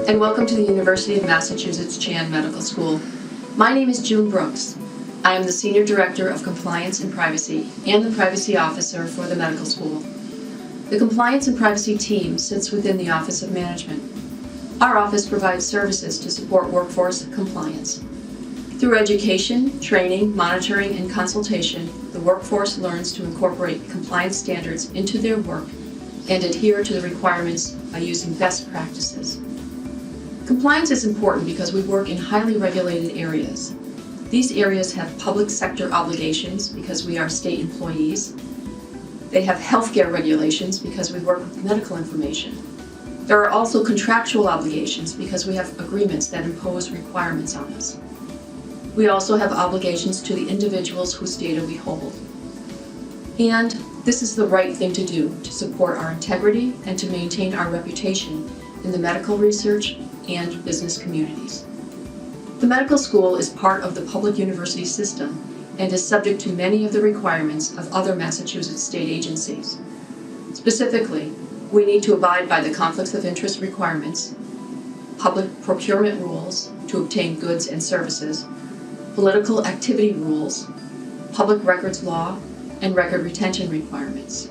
and welcome to the University of Massachusetts Chan Medical School. My name is June Brooks. I am the Senior Director of Compliance and Privacy and the Privacy Officer for the medical school. The Compliance and Privacy team sits within the Office of Management. Our office provides services to support workforce compliance. Through education, training, monitoring, and consultation, the workforce learns to incorporate compliance standards into their work and adhere to the requirements by using best practices. Compliance is important because we work in highly regulated areas. These areas have public sector obligations because we are state employees. They have healthcare regulations because we work with medical information. There are also contractual obligations because we have agreements that impose requirements on us. We also have obligations to the individuals whose data we hold. And this is the right thing to do to support our integrity and to maintain our reputation in the medical research and business communities. The medical school is part of the public university system and is subject to many of the requirements of other Massachusetts state agencies. Specifically, we need to abide by the conflicts of interest requirements, public procurement rules to obtain goods and services, political activity rules, public records law, and record retention requirements.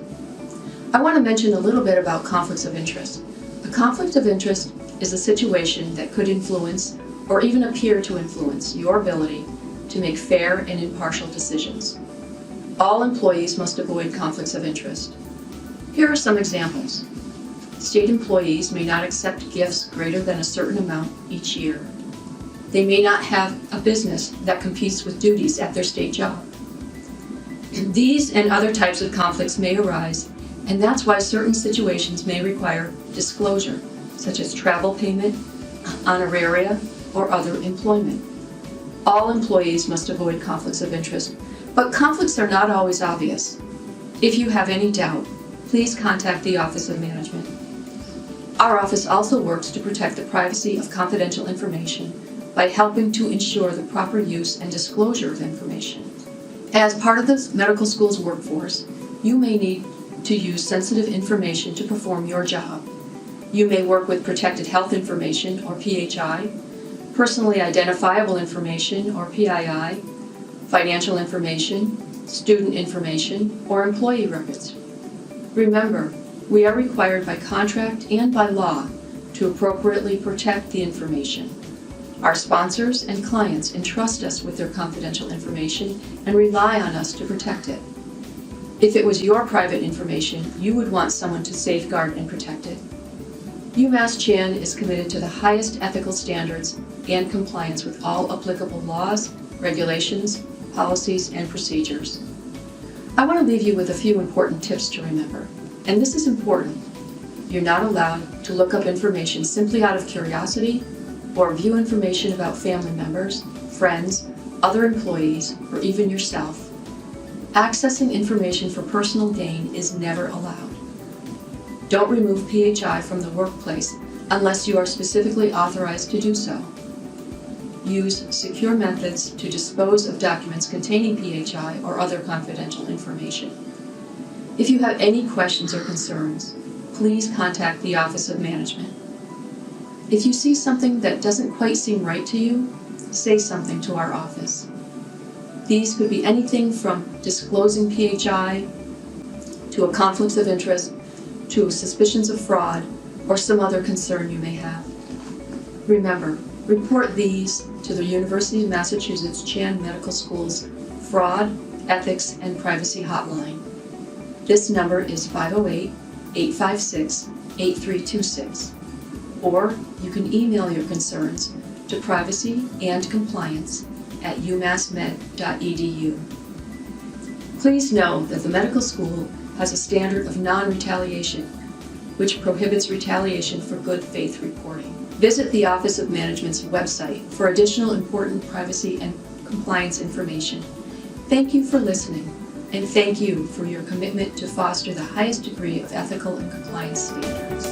I want to mention a little bit about conflicts of interest. A conflict of interest is a situation that could influence or even appear to influence your ability to make fair and impartial decisions. All employees must avoid conflicts of interest. Here are some examples. State employees may not accept gifts greater than a certain amount each year. They may not have a business that competes with duties at their state job. These and other types of conflicts may arise, and that's why certain situations may require disclosure, such as travel payment, honoraria, or other employment. All employees must avoid conflicts of interest, but conflicts are not always obvious. If you have any doubt, please contact the Office of Management. Our office also works to protect the privacy of confidential information by helping to ensure the proper use and disclosure of information. As part of the medical school's workforce, you may need to use sensitive information to perform your job. You may work with protected health information, or PHI, personally identifiable information, or PII, financial information, student information, or employee records. Remember, we are required by contract and by law to appropriately protect the information. Our sponsors and clients entrust us with their confidential information and rely on us to protect it. If it was your private information, you would want someone to safeguard and protect it. UMass Chan is committed to the highest ethical standards and compliance with all applicable laws, regulations, policies, and procedures. I want to leave you with a few important tips to remember, and this is important. You're not allowed to look up information simply out of curiosity or view information about family members, friends, other employees, or even yourself. Accessing information for personal gain is never allowed. Don't remove PHI from the workplace unless you are specifically authorized to do so. Use secure methods to dispose of documents containing PHI or other confidential information. If you have any questions or concerns, please contact the Office of Management. If you see something that doesn't quite seem right to you, say something to our office. These could be anything from disclosing PHI to a conflict of interest to suspicions of fraud or some other concern you may have. Remember, report these to the University of Massachusetts Chan Medical School's Fraud, Ethics, and Privacy Hotline. This number is 508-856-8326. Or you can email your concerns to privacyandcompliance@umassmed.edu. Please know that the medical school has a standard of non-retaliation, which prohibits retaliation for good faith reporting. Visit the Office of Management's website for additional important privacy and compliance information. Thank you for listening, and thank you for your commitment to foster the highest degree of ethical and compliance standards.